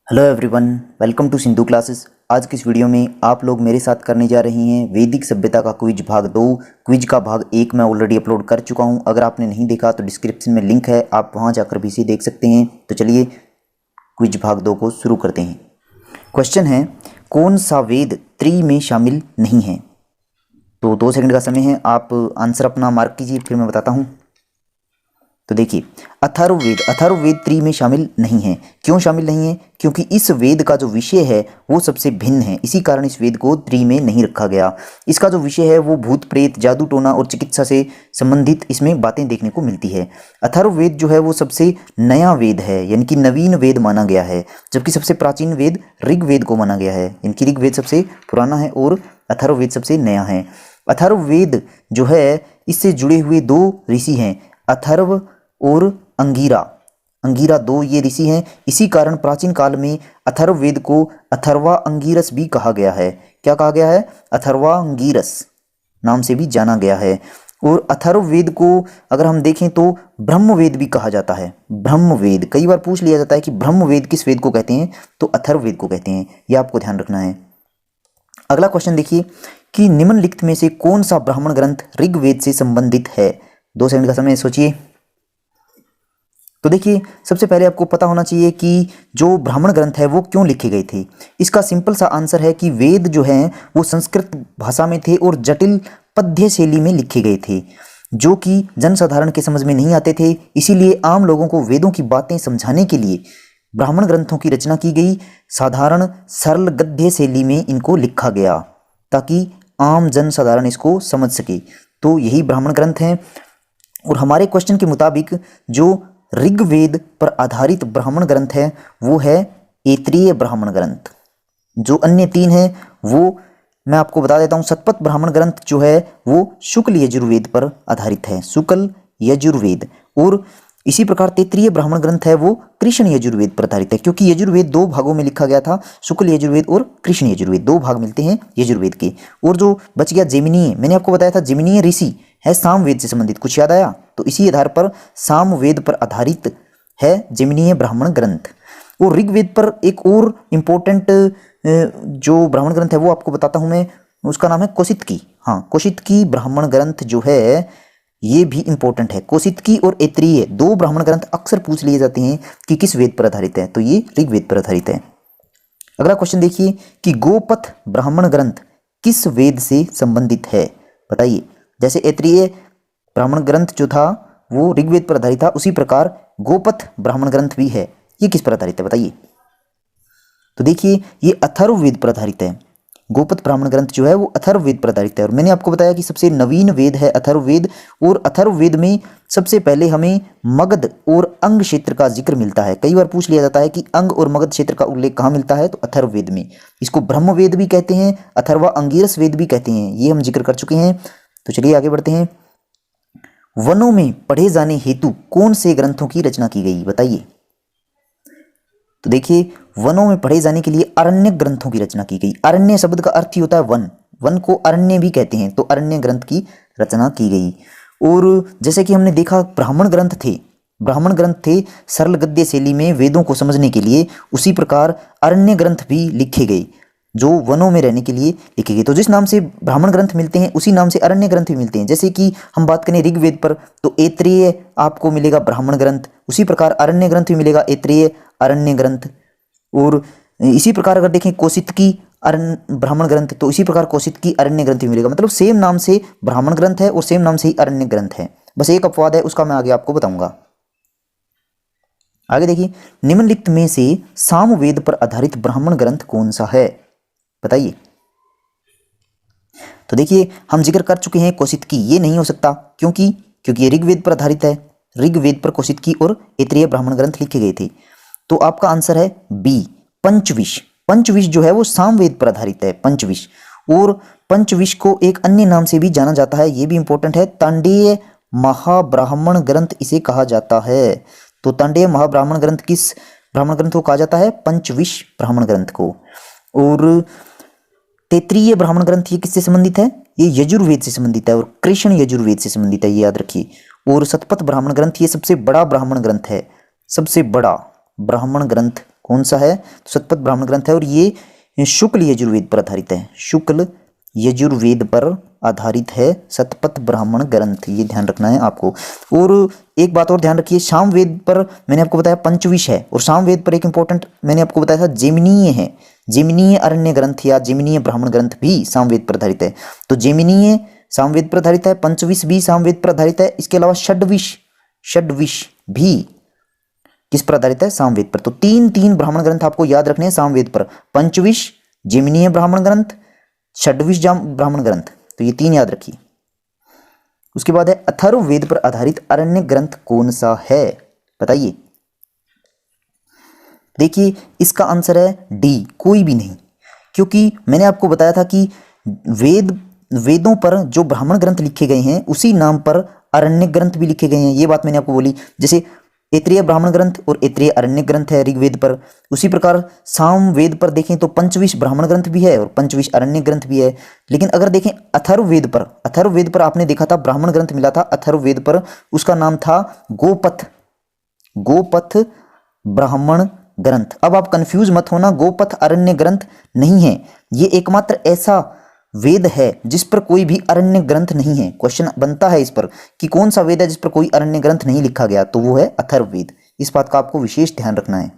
Hello everyone, welcome to Sindhu classes. आज की इस वीडियो में आप लोग मेरे साथ करने जा रही हैं वैदिक सभ्यता का क्विज भाग 2। क्विज का भाग 1 मैं ऑलरेडी अपलोड कर चुका हूं। अगर आपने नहीं देखा तो डिस्क्रिप्शन में लिंक है, आप वहां जाकर भी इसे देख सकते हैं। तो चलिए क्विज भाग 2 को शुरू करते हैं। क्वेश्चन है, कौन सा वेद त्रि में शामिल नहीं है? तो 2 सेकंड का समय है, आप आंसर अपना मार्क कीजिए, फिर मैं बताता हूँ। तो देखिए, अथर्ववेद त्रि में शामिल नहीं है। क्यों शामिल नहीं है? क्योंकि इस वेद का जो विषय है वो सबसे भिन्न है, इसी कारण इस वेद को त्रि में नहीं रखा गया। इसका जो विषय है वो भूत प्रेत, जादू टोना और चिकित्सा से संबंधित इसमें बातें देखने को मिलती है। अथर्ववेद जो है वो सबसे नया वेद है, यानी कि नवीन वेद माना गया है, जबकि सबसे प्राचीन वेद ऋग्वेद को माना गया है। यानी कि ऋग्वेद सबसे पुराना है और अथर्ववेद सबसे नया है। अथर्ववेद जो है इससे जुड़े हुए 2 ऋषि हैं, अथर्व और अंगिरा 2 ये ऋषि हैं। इसी कारण प्राचीन काल में अथर्ववेद को अथर्वा अंगिरस भी कहा गया है। क्या कहा गया है? अथर्वा अंगिरस नाम से भी जाना गया है। और अथर्ववेद को अगर हम देखें तो ब्रह्मवेद भी कहा जाता है। ब्रह्मवेद कई बार पूछ लिया जाता है कि ब्रह्मवेद किस वेद को कहते हैं, तो अथर्ववेद को कहते हैं। यह आपको ध्यान रखना है। अगला क्वेश्चन देखिए कि निम्नलिखित में से कौन सा ब्राह्मण ग्रंथ ऋग्वेद से संबंधित है? 2 सेकंड का समय, सोचिए। तो देखिए, सबसे पहले आपको पता होना चाहिए कि जो ब्राह्मण ग्रंथ है वो क्यों लिखे गए थे। इसका सिंपल सा आंसर है कि वेद जो हैं वो संस्कृत भाषा में थे और जटिल पद्य शैली में लिखे गए थे, जो कि जनसाधारण के समझ में नहीं आते थे। इसीलिए आम लोगों को वेदों की बातें समझाने के लिए ब्राह्मण ग्रंथों की रचना की गई। साधारण सरल गद्य शैली में इनको लिखा गया ताकि आम जनसाधारण इसको समझ सके। तो यही ब्राह्मण ग्रंथ हैं। और हमारे क्वेश्चन के मुताबिक जो ऋग्वेद पर आधारित ब्राह्मण ग्रंथ है वो है ऐत्रेय ब्राह्मण ग्रंथ। जो अन्य 3 हैं वो मैं आपको बता देता हूँ। शतपथ ब्राह्मण ग्रंथ जो है वो शुक्ल यजुर्वेद पर आधारित है, शुक्ल यजुर्वेद। और इसी प्रकार तैत्रीय ब्राह्मण ग्रंथ है वो कृष्ण यजुर्वेद पर आधारित है, क्योंकि यजुर्वेद 2 भागों में लिखा गया था, शुक्ल यजुर्वेद और कृष्ण यजुर्वेद 2 भाग मिलते हैं यजुर्वेद के। और जो बच गया जेमिनीय, मैंने आपको बताया था जेमिनीय ऋषि है सामवेद से संबंधित, कुछ याद आया? तो इसी आधार पर सामवेद पर आधारित है जेमिनीय ब्राह्मण ग्रंथ। और ऋग्वेद पर एक और इम्पोर्टेंट जो ब्राह्मण ग्रंथ है वो आपको बताता हूँ मैं, उसका नाम है कौशितकी। हाँ, कौशितकी ब्राह्मण ग्रंथ जो है ये भी इंपॉर्टेंट है। कौशितकी और ऐत्रेय 2 ब्राह्मण ग्रंथ अक्सर पूछ लिए जाते हैं कि किस वेद पर आधारित है, तो ये ऋग्वेद पर आधारित है। अगला क्वेश्चन देखिए कि गोपथ ब्राह्मण ग्रंथ किस वेद से संबंधित है? बताइए। जैसे ऐत्रेय ब्राह्मण ग्रंथ जो था वो ऋग्वेद पर आधारित था, उसी प्रकार गोपथ ब्राह्मण ग्रंथ भी है। ये किस पर आधारित है बताइए? तो देखिए, ये अथर्ववेद पर आधारित है। गोपथ ब्राह्मण ग्रंथ जो है वो अथर्ववेद पर आधारित है। और मैंने आपको बताया कि सबसे नवीन वेद है अथर्ववेद। और अथर्ववेद में सबसे पहले हमें मगध और अंग क्षेत्र का जिक्र मिलता है। कई बार पूछ लिया जाता है कि अंग और मगध क्षेत्र का उल्लेख कहाँ मिलता है, तो अथर्ववेद में। इसको ब्रह्मवेद भी कहते हैं, अथर्वा अंगिरस वेद भी कहते हैं, ये हम जिक्र कर चुके हैं। तो चलिए आगे बढ़ते हैं। वनों में पढ़े जाने हेतु कौन से ग्रंथों की रचना की गई? बताइए। तो देखिए, वनों में पढ़े जाने के लिए अरण्य ग्रंथों की रचना की गई। अरण्य शब्द का अर्थ ही होता है वन, वन को अरण्य भी कहते हैं, तो अरण्य ग्रंथ की रचना की गई। और जैसे कि हमने देखा ब्राह्मण ग्रंथ थे सरल गद्य शैली में वेदों को समझने के लिए, उसी प्रकार अरण्य ग्रंथ भी लिखे गए जो वनों में रहने के लिए लिखे गए। तो जिस नाम से ब्राह्मण ग्रंथ मिलते हैं उसी नाम से अरण्य ग्रंथ भी मिलते हैं। जैसे कि हम बात करें ऋग्वेद पर तो ऐत्रेय आपको मिलेगा ब्राह्मण ग्रंथ, उसी प्रकार अरण्य ग्रंथ भी मिलेगा ऐत्रेय अरण्य ग्रंथ। और इसी प्रकार अगर देखें कौशितकी ब्राह्मण ग्रंथ, तो इसी प्रकार कौशितकी अरण्य ग्रंथ भी मिलेगा। मतलब सेम नाम से ब्राह्मण ग्रंथ है और सेम नाम से ही अरण्य ग्रंथ है। बस एक अपवाद है, उसका मैं आगे आपको बताऊंगा। आगे देखिए, निम्नलिखित में से सामवेद पर आधारित ब्राह्मण ग्रंथ कौन सा है? बताइए। तो देखिए, हम जिक्र कर चुके हैं कौशितकी, ये नहीं हो सकता क्योंकि ये ऋग्वेद पर आधारित है। ऋग्वेद पर कौशितकी और ऐत्रेय ब्राह्मण ग्रंथ लिखे गए थे। तो आपका आंसर है बी, पंचविश। पंचविश जो है वो सामवेद पर आधारित है, पंचविश। और पंचविश को एक अन्य नाम से भी जाना जाता है, ये भी इंपॉर्टेंट है, तांडेय महाब्राह्मण ग्रंथ इसे कहा जाता है। तो तांडेय महाब्राह्मण ग्रंथ किस ब्राह्मण ग्रंथ को कहा जाता है? पंचविश ब्राह्मण ग्रंथ को। और तैत्रीय ब्राह्मण ग्रंथ ये किससे संबंधित है? ये यजुर्वेद से संबंधित है और कृष्ण यजुर्वेद से संबंधित है, ये याद रखिए। और शतपथ ब्राह्मण ग्रंथ ये सबसे बड़ा ब्राह्मण ग्रंथ है, सबसे बड़ा ब्राह्मण ग्रंथ कौन सा है? तो शतपथ ब्राह्मण ग्रंथ है और ये शुक्ल यजुर्वेद पर आधारित है। शुक्ल यजुर्वेद पर आधारित है शतपथ ब्राह्मण ग्रंथ, ये ध्यान रखना है आपको। और एक बात और ध्यान रखिए, सामवेद पर मैंने आपको बताया पंचविश है और सामवेद पर एक इंपॉर्टेंट मैंने आपको बताया था जेमिनीय है। जेमिनीय अरण्य ग्रंथ या जेमिनीय ब्राह्मण ग्रंथ भी सामवेद पर आधारित है। तो जेमिनीय सामवेद पर आधारित है, पंचविश भी सामवेद पर आधारित है। इसके अलावा षड्विश भी किस पर आधारित है? सामवेद पर। तो तीन ब्राह्मण ग्रंथ आपको याद रखने हैं सामवेद पर, पंचविश, जेमिनीय ब्राह्मण ग्रंथ, षड्विश ब्राह्मण ग्रंथ, तो ये 3 याद रखिए। उसके बाद है अथर्ववेद पर आधारित अरण्य ग्रंथ कौन सा है? बताइए। देखिए इसका आंसर है डी, कोई भी नहीं, क्योंकि मैंने आपको बताया था कि वेदों पर जो ब्राह्मण ग्रंथ लिखे गए हैं उसी नाम पर अरण्य ग्रंथ भी लिखे गए हैं, ये बात मैंने आपको बोली। जैसे ऐत्रेय ब्राह्मण ग्रंथ और ऐत्रेय अरण्य ग्रंथ है ऋग्वेद पर, उसी प्रकार सामवेद पर देखें तो पंचविश ब्राह्मण ग्रंथ भी है और पंचविश अरण्य ग्रंथ भी है। लेकिन अगर देखें अथर्ववेद पर आपने देखा था ब्राह्मण ग्रंथ मिला था अथर्ववेद पर, उसका नाम था गोपथ ब्राह्मण ग्रंथ। अब आप कंफ्यूज मत होना, गोपथ अरण्य ग्रंथ नहीं है, ये एकमात्र ऐसा वेद है जिस पर कोई भी अरण्य ग्रंथ नहीं है। क्वेश्चन बनता है इस पर कि कौन सा वेद है जिस पर कोई अरण्य ग्रंथ नहीं लिखा गया, तो वो है अथर्ववेद। इस बात का आपको विशेष ध्यान रखना है।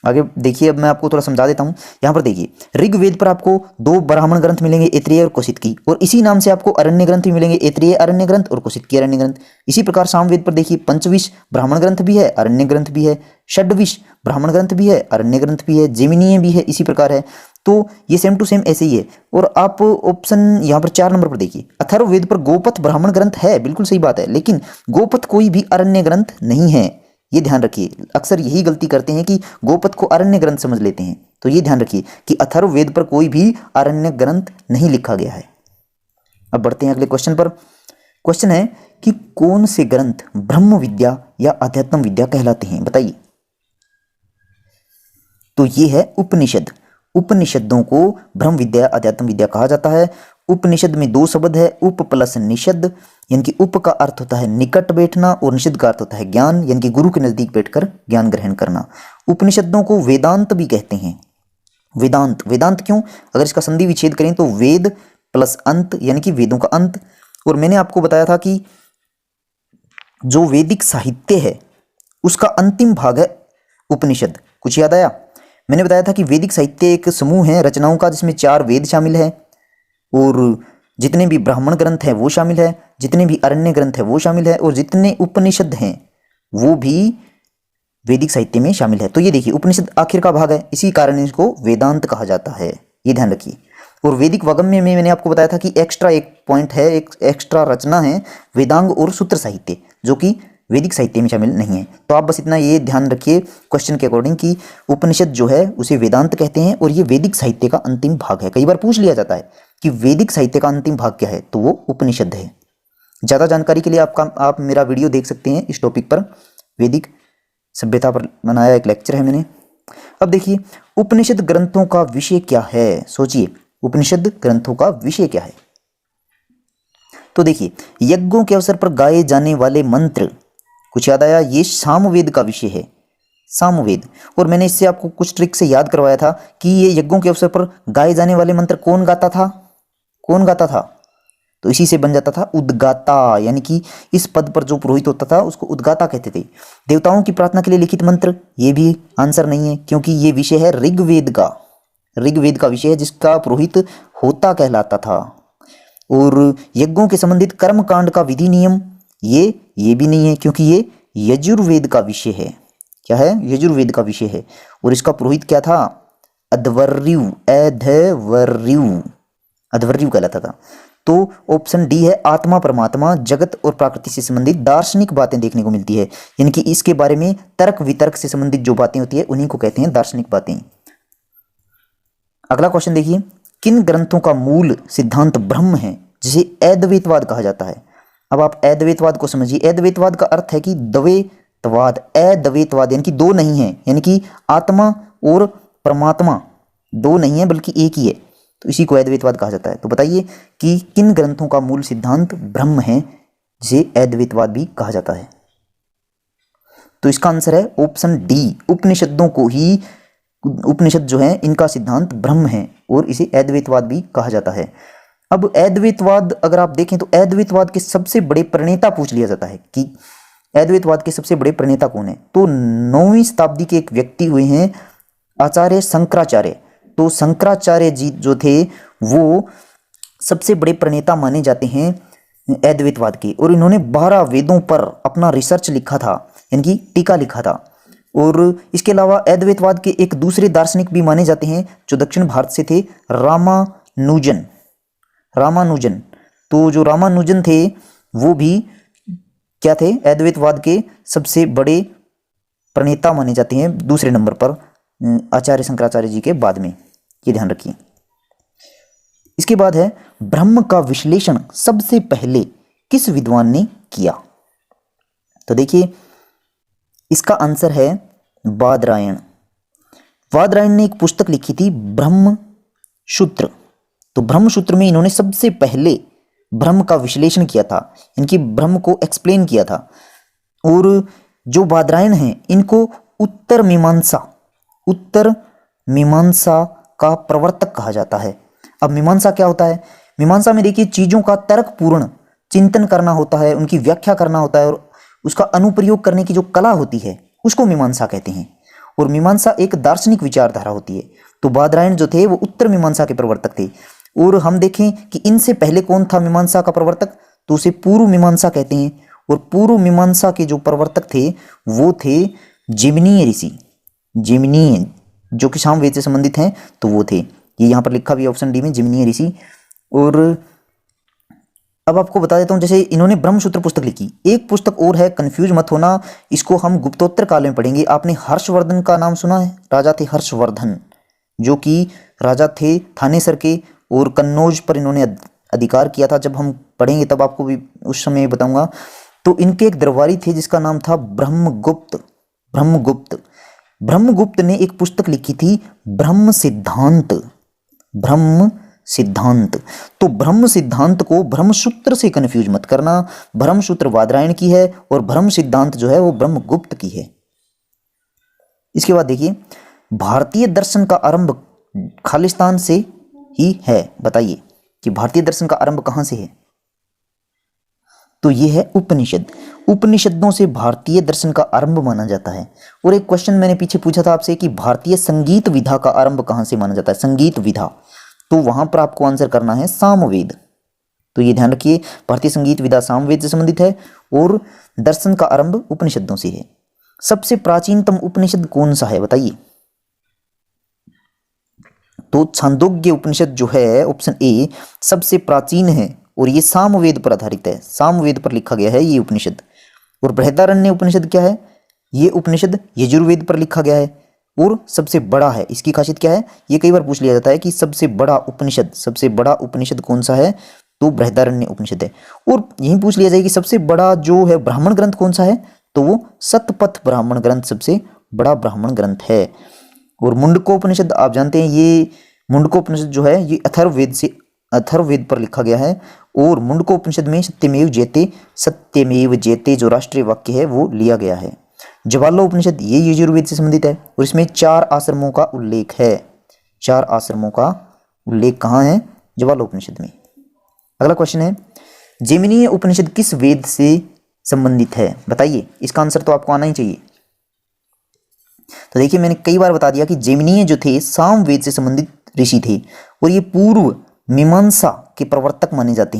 आगे देखिए, अब मैं आपको थोड़ा समझा देता हूं। यहां पर देखिए ऋग्वेद पर आपको 2 ब्राह्मण ग्रंथ मिलेंगे, ऐत्रेय और कौशितकी, और इसी नाम से आपको अरण्य ग्रंथ भी मिलेंगे, ऐत्रेय अरण्य ग्रंथ और कौशितकी अरण्य ग्रंथ। इसी प्रकार सामवेद पर देखिए पंचविश ब्राह्मण ग्रंथ भी है, अरण्य ग्रंथ भी है, षड्विश ब्राह्मण ग्रंथ भी है, अरण्य ग्रंथ भी है, जेमिनीय भी है, इसी प्रकार है। तो ये सेम टू सेम ऐसे ही है। और आप ऑप्शन यहाँ पर 4 नंबर पर देखिए, अथर्ववेद पर गोपथ ब्राह्मण ग्रंथ है, बिल्कुल सही बात है, लेकिन गोपथ कोई भी अरण्य ग्रंथ नहीं है, ये ध्यान रखिए। अक्सर यही गलती करते हैं कि गोपथ को अरण्य ग्रंथ समझ लेते हैं, तो ये ध्यान रखिए कि अथर्ववेद पर कोई भी अरण्य ग्रंथ नहीं लिखा गया है। अब बढ़ते हैं अगले क्वेश्चन पर। क्वेश्चन है कि कौन से ग्रंथ ब्रह्म विद्या या अध्यात्म विद्या कहलाते हैं? बताइए। तो ये है उपनिषद। उपनिषदों को ब्रह्म विद्या अध्यात्म विद्या कहा जाता है। उपनिषद में 2 शब्द है, उप प्लस निषद, यानी कि उप का अर्थ होता है निकट बैठना और निषद का अर्थ होता है ज्ञान, यानी कि गुरु के नजदीक बैठकर ज्ञान ग्रहण करना। उपनिषदों को वेदांत भी कहते हैं। वेदांत क्यों? अगर इसका संधि विच्छेद करें तो वेद प्लस अंत, यानी कि वेदों का अंत। और मैंने आपको बताया था कि जो वैदिक साहित्य है उसका अंतिम भाग है उपनिषद। कुछ याद आया? मैंने बताया था कि वैदिक साहित्य एक समूह है रचनाओं का जिसमें 4 वेद शामिल है और जितने भी ब्राह्मण ग्रंथ हैं वो शामिल है, जितने भी अरण्य ग्रंथ हैं वो शामिल है और जितने उपनिषद हैं वो भी वैदिक साहित्य में शामिल है। तो ये देखिए उपनिषद आखिर का भाग है, इसी कारण इसको वेदांत कहा जाता है, ये ध्यान रखिए। और वैदिक वागम्य में मैंने आपको बताया था कि एक्स्ट्रा एक पॉइंट है, एक एक्स्ट्रा रचना है वेदांग और सूत्र साहित्य, जो कि वैदिक साहित्य में शामिल नहीं है। तो आप बस इतना ये ध्यान रखिए क्वेश्चन के अकॉर्डिंग कि उपनिषद जो है उसे वेदांत कहते हैं और ये वैदिक साहित्य का अंतिम भाग है। कई बार पूछ लिया जाता है कि वैदिक साहित्य का अंतिम भाग क्या है, तो वो उपनिषद है। ज़्यादा जानकारी के लिए आप मेरा वीडियो देख सकते हैं इस टॉपिक पर, वैदिक सभ्यता पर बनाया एक लेक्चर है मैंने। अब देखिए उपनिषद ग्रंथों का विषय क्या है, सोचिए उपनिषद ग्रंथों का विषय क्या है। तो देखिए यज्ञों के अवसर पर गाए जाने वाले मंत्र, कुछ याद आया? ये सामवेद का विषय है, सामवेद। और मैंने इससे आपको कुछ ट्रिक से याद करवाया था कि ये यज्ञों के अवसर पर गाए जाने वाले मंत्र कौन गाता था? तो इसी से बन जाता था उद्गाता, यानी कि इस पद पर जो पुरोहित होता था उसको उद्गाता कहते थे। देवताओं की प्रार्थना के लिए लिखित मंत्र, ये भी आंसर नहीं है, क्योंकि ये विषय है ऋग्वेद का विषय है जिसका पुरोहित होता कहलाता था। और यज्ञों के संबंधित कर्म कांड का विधि नियम, ये भी नहीं है, क्योंकि ये यजुर्वेद का विषय है। क्या है? यजुर्वेद का विषय है। और इसका पुरोहित क्या था? अध्वर्यु कहलाता था। तो ऑप्शन डी है आत्मा परमात्मा, जगत और प्रकृति से संबंधित दार्शनिक बातें देखने को मिलती है, यानी कि इसके बारे में तर्क वितर्क से संबंधित जो बातें होती है उन्हीं को कहते हैं दार्शनिक बातें। अगला क्वेश्चन देखिए, किन ग्रंथों का मूल सिद्धांत ब्रह्म है जिसे अद्वैतवाद कहा जाता है? अब आप अद्वैतवाद को समझिए। अद्वैतवाद का अर्थ है कि द्वैतवाद, अद्वैतवाद यानी कि 2 नहीं है, यानी कि आत्मा और परमात्मा 2 नहीं है बल्कि एक ही है, तो इसी को अद्वैतवाद कहा जाता है। तो बताइए कि किन ग्रंथों का मूल सिद्धांत ब्रह्म है जिसे अद्वैतवाद भी कहा जाता है? तो इसका आंसर है ऑप्शन डी, उपनिषदों को ही, उपनिषद जो है इनका सिद्धांत ब्रह्म है और इसे अद्वैतवाद भी कहा जाता है। अब अद्वैतवाद अगर आप देखें तो अद्वैतवाद के सबसे बड़े प्रणेता पूछ लिया जाता है कि अद्वैतवाद के सबसे बड़े प्रणेता कौन है, तो 9वीं शताब्दी के एक व्यक्ति हुए हैं आचार्य शंकराचार्य। तो शंकराचार्य जी जो थे वो सबसे बड़े प्रणेता माने जाते हैं अद्वैतवाद के, और इन्होंने 12 वेदों पर अपना रिसर्च लिखा था, यानी कि टीका लिखा था। और इसके अलावा अद्वैतवाद के एक दूसरे दार्शनिक भी माने जाते हैं जो दक्षिण भारत से थे, रामानुजन। तो जो रामानुजन थे वो भी क्या थे, अद्वैतवाद के सबसे बड़े प्रणेता माने जाते हैं, दूसरे नंबर पर आचार्य शंकराचार्य जी के बाद में, ये ध्यान रखिए। इसके बाद है ब्रह्म का विश्लेषण सबसे पहले किस विद्वान ने किया, तो देखिए इसका आंसर है बादरायण। बादरायण ने एक पुस्तक लिखी थी ब्रह्मसूत्र। तो ब्रह्मसूत्र में इन्होंने सबसे पहले ब्रह्म का विश्लेषण किया था, इनकी ब्रह्म को एक्सप्लेन किया था। और जो बादरायण हैं इनको उत्तर मीमांसा का प्रवर्तक कहा जाता है। अब मीमांसा क्या होता है, मीमांसा में देखिए चीजों का तर्कपूर्ण चिंतन करना होता है, उनकी व्याख्या करना होता है, और उसका अनुप्रयोग करने की जो कला होती है उसको मीमांसा कहते हैं। और मीमांसा एक दार्शनिक विचारधारा होती है। तो बादरायण जो थे वो उत्तर मीमांसा के प्रवर्तक थे। और हम देखें कि इनसे पहले कौन था मीमांसा का प्रवर्तक, तो उसे पूर्व मीमांसा कहते हैं। और पूर्व मीमांसा के जो प्रवर्तक थे वो थे जिमनीय ऋषि, जिमनीय जो कि सामवेद से संबंधित हैं, तो वो थे, ये यहाँ पर लिखा भी है ऑप्शन डी में, जिमनीय ऋषि। और अब आपको बता देता हूँ, जैसे इन्होंने ब्रह्मसूत्र पुस्तक लिखी, एक पुस्तक और है, कंफ्यूज मत होना, इसको हम गुप्तोत्तर काल में पढ़ेंगे। आपने हर्षवर्धन का नाम सुना है, राजा थे हर्षवर्धन, जो कि राजा थे थानेसर के, और कन्नौज पर इन्होंने अधिकार किया था। जब हम पढ़ेंगे तब आपको भी उस समय बताऊंगा। तो इनके एक दरबारी थे जिसका नाम था ब्रह्मगुप्त ने एक पुस्तक लिखी थी ब्रह्म सिद्धांत। तो ब्रह्म सिद्धांत को ब्रह्मसूत्र से कंफ्यूज मत करना, ब्रह्मसूत्र बादरायण की है और ब्रह्म सिद्धांत जो है वो ब्रह्मगुप्त की है। इसके बाद देखिए, भारतीय दर्शन का आरंभ खालिस्तान से ही है, बताइए कि भारतीय दर्शन का आरंभ कहां से है, तो ये है उपनिषद। उपनिषदों से भारतीय दर्शन का आरंभ माना जाता है। और एक क्वेश्चन मैंने पीछे पूछा था आपसे कि भारतीय संगीत विधा का आरंभ कहां से माना जाता है, संगीत विधा, तो वहां पर आपको आंसर करना है सामवेद। तो ये ध्यान रखिए, भारतीय संगीत विधा सामवेद से संबंधित है और दर्शन का आरंभ उपनिषदों से है। सबसे प्राचीनतम उपनिषद कौन सा है, बताइए। तो छांदोग्य उपनिषद जो है ऑप्शन ए सबसे प्राचीन है, और ये सामवेद पर आधारित है, सामवेद पर लिखा गया है ये उपनिषद। और बृहदारण्य उपनिषद क्या है, ये उपनिषद यजुर्वेद पर लिखा गया है और सबसे बड़ा है। इसकी खासियत क्या है, ये कई बार पूछ लिया जाता है कि सबसे बड़ा उपनिषद कौन सा है, तो बृहदारण्य उपनिषद है। और यही पूछ लिया जाए कि सबसे बड़ा जो है ब्राह्मण ग्रंथ कौन सा है, तो वो शतपथ ब्राह्मण ग्रंथ सबसे बड़ा ब्राह्मण ग्रंथ है। और मुंडकोपनिषद आप जानते हैं, ये मुंडकोपनिषद जो है ये अथर्ववेद पर लिखा गया है। और मुंडकोपनिषद में सत्यमेव जयते जो राष्ट्रीय वाक्य है वो लिया गया है। ज्वालोपनिषद ये यजुर्वेद से संबंधित है और इसमें 4 आश्रमों का उल्लेख है। 4 आश्रमों का उल्लेख कहाँ है, ज्वालोपनिषद में। अगला क्वेश्चन है, जैमिनीय उपनिषद किस वेद से संबंधित है, बताइए। इसका आंसर तो आपको आना ही चाहिए। तो देखिए, मैंने कई बार बता दिया कि जैमिनीय जो थे सामवेद से संबंधित ऋषि थे और ये पूर्व मीमांसा के प्रवर्तक माने जाते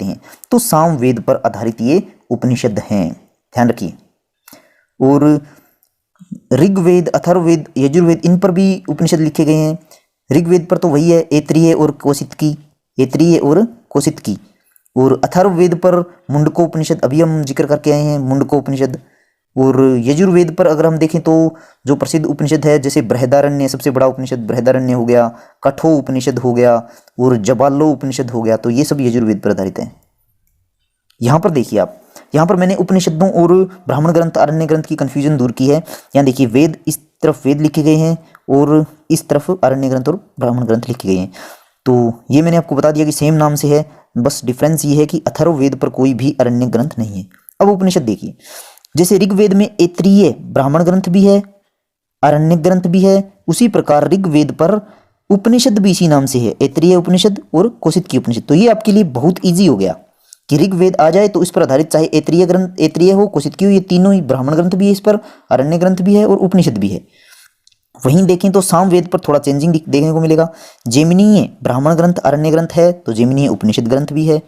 हैं, तो सामवेद पर आधारित ये उपनिषद हैं, ध्यान रखिए। और ऋग्वेद, अथर्ववेद, यजुर्वेद, इन पर भी उपनिषद लिखे गए हैं। ऋग्वेद पर तो वही है, ऐत्रेय और कौशितकी। और अथर्ववेद पर मुंडकोपनिषद, अभी हम जिक्र करके आए हैं मुंडकोपनिषद। और यजुर्वेद पर अगर हम देखें तो जो प्रसिद्ध उपनिषद है, जैसे बृहदारण्य, सबसे बड़ा उपनिषद बृहदारण्य हो गया, कठो उपनिषद हो गया और जबालो उपनिषद हो गया, तो ये सब यजुर्वेद पर आधारित है। यहाँ पर देखिए आप, यहाँ पर मैंने उपनिषदों और ब्राह्मण ग्रंथ, अरण्य ग्रंथ की कंफ्यूजन दूर की है। यहाँ देखिए, वेद, इस तरफ वेद लिखे गए हैं और इस तरफ अरण्य ग्रंथ और ब्राह्मण ग्रंथ लिखे गए हैं। तो ये मैंने आपको बता दिया कि सेम नाम से है, बस डिफरेंस ये है कि अथर्ववेद पर कोई भी अरण्य ग्रंथ नहीं है अब उपनिषद देखिए, जैसे ऋग्वेद में ऐतरेय ब्राह्मण ग्रंथ भी है, आरण्यक ग्रंथ भी है, उसी प्रकार ऋग्वेद पर उपनिषद भी इसी नाम से है, ऐतरेय उपनिषद और कौशितकी उपनिषद। तो ये आपके लिए बहुत इजी हो गया कि ऋग्वेद आ जाए तो इस पर आधारित चाहे ऐतरेय ग्रंथ, ऐतरेय हो, कौशितकी हो, ये तीनों ही ब्राह्मण ग्रंथ भी है, इस पर आरण्य ग्रंथ भी है और उपनिषद भी है। वहीं देखें तो सामवेद पर थोड़ा चेंजिंग देखने को मिलेगा। जेमिनीय ब्राह्मण ग्रंथ आरण्य ग्रंथ है, तो जेमिनीय उपनिषद ग्रंथ भी है।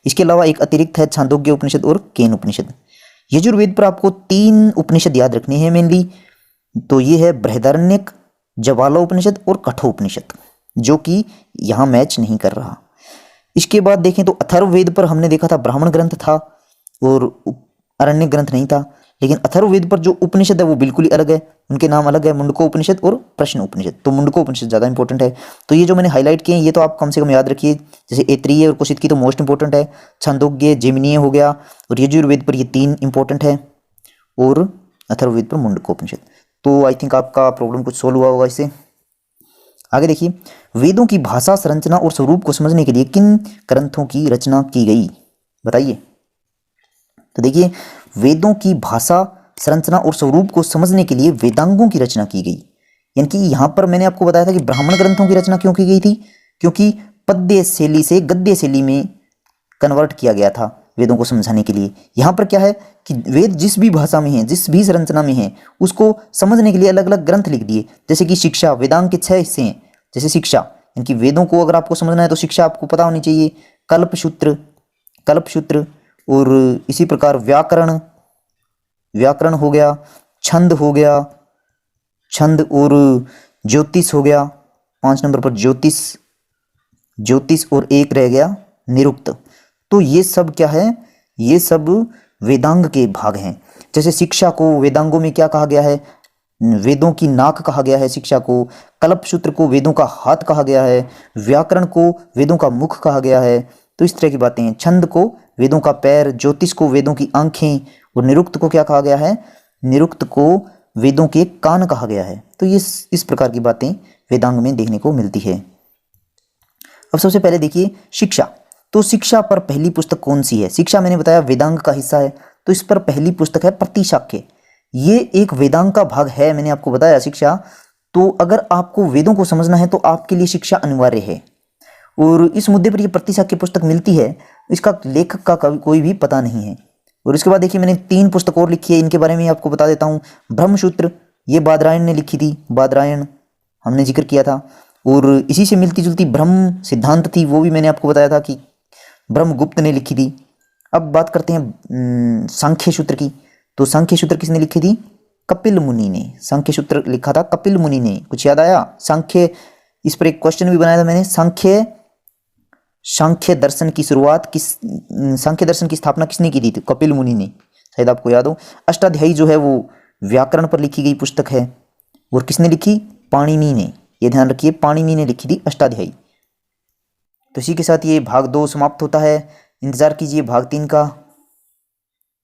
इसके अलावा एक अतिरिक्त है छांदोग्य उपनिषद और केन उपनिषद। यजुर्वेद पर आपको 3 उपनिषद याद रखने हैं मेनली, तो ये है बृहदारण्यक, ज्वाला उपनिषद और कठोपनिषद, जो कि यहाँ मैच नहीं कर रहा। इसके बाद देखें तो अथर्ववेद पर हमने देखा था ब्राह्मण ग्रंथ था और आरण्य ग्रंथ नहीं था, लेकिन अथर्ववेद पर जो उपनिषद है वो बिल्कुल ही अलग है, उनके नाम अलग है, मुंडको उपनिषद और प्रश्न उपनिषद। तो मुंडको उपनिषद ज़्यादा इंपॉर्टेंट है। तो ये जो मैंने हाईलाइट किए हैं ये तो आप कम से कम याद रखिए, जैसे ऐतरेय और कौशितकी तो मोस्ट इंपॉर्टेंट है, छांदोग्य जेमिनीय हो गया, और यजुर्वेद पर ये 3 इंपॉर्टेंट है, और अथर्ववेद पर मुंडको उपनिषद। तो आई थिंक आपका प्रॉब्लम कुछ सोल्व हुआ होगा इससे। आगे देखिए, वेदों की भाषा, संरचना और स्वरूप को समझने के लिए किन ग्रंथों की रचना की गई, बताइए। तो देखिए, वेदों की भाषा, संरचना और स्वरूप को समझने के लिए वेदांगों की रचना की गई। यानी कि यहाँ पर मैंने आपको बताया था कि ब्राह्मण ग्रंथों की रचना क्यों की गई थी, क्योंकि पद्य शैली से गद्य शैली में कन्वर्ट किया गया था वेदों को समझाने के लिए। यहाँ पर क्या है कि वेद जिस भी भाषा में है, जिस भी संरचना में है, उसको समझने के लिए अलग अलग ग्रंथ लिख दिए। जैसे कि शिक्षा, वेदांग के 6 हिस्से हैं। जैसे शिक्षा, यानी कि वेदों को अगर आपको समझना है तो शिक्षा आपको पता होनी चाहिए। कल्पसूत्र और इसी प्रकार व्याकरण हो गया, छंद हो गया, छंद और ज्योतिष हो गया। 5 नंबर पर ज्योतिष और एक रह गया निरुक्त। तो ये सब क्या है, ये सब वेदांग के भाग हैं। जैसे शिक्षा को वेदांगों में क्या कहा गया है, वेदों की नाक कहा गया है शिक्षा को, कल्पसूत्र को वेदों का हाथ कहा गया है, व्याकरण को वेदों का मुख कहा गया है। तो इस तरह की बातें हैं। छंद को वेदों का पैर, ज्योतिष को वेदों की आंखें, और निरुक्त को क्या कहा गया है, निरुक्त को वेदों के कान कहा गया है। तो ये इस प्रकार की बातें वेदांग में देखने को मिलती है। अब सबसे पहले देखिए शिक्षा। तो शिक्षा पर पहली पुस्तक कौन सी है? शिक्षा मैंने बताया वेदांग का हिस्सा है, तो इस पर पहली पुस्तक है प्रतिशाख्य। ये एक वेदांग का भाग है, मैंने आपको बताया शिक्षा। तो अगर आपको वेदों को समझना है तो आपके लिए शिक्षा अनिवार्य है, और इस मुद्दे पर यह प्रतिशाख्य पुस्तक मिलती है। इसका लेखक का कोई भी पता नहीं है। और इसके बाद देखिए, मैंने 3 पुस्तक और लिखी है, इनके बारे में आपको बता देता हूँ। ब्रह्मसूत्र, ये बादरायण ने लिखी थी, बादरायण हमने जिक्र किया था। और इसी से मिलती जुलती ब्रह्म सिद्धांत थी, वो भी मैंने आपको बताया था कि ब्रह्मगुप्त ने लिखी थी। अब बात करते हैं सांख्य सूत्र की। तो सांख्य सूत्र किसने लिखी थी? कपिल मुनि ने सांख्य सूत्र लिखा था, कपिल मुनि ने। कुछ याद आया? सांख्य, इस पर एक क्वेश्चन भी बनाया था मैंने। सांख्य दर्शन की शुरुआत सांख्य दर्शन की स्थापना किसने की थी? तो कपिल मुनि ने, शायद आपको याद हो। अष्टाध्यायी जो है वो व्याकरण पर लिखी गई पुस्तक है, और किसने लिखी? पाणिनि ने। ये ध्यान रखिए, पाणिनि ने लिखी थी अष्टाध्यायी। तो इसी के साथ ये भाग 2 समाप्त होता है। इंतजार कीजिए भाग 3 का।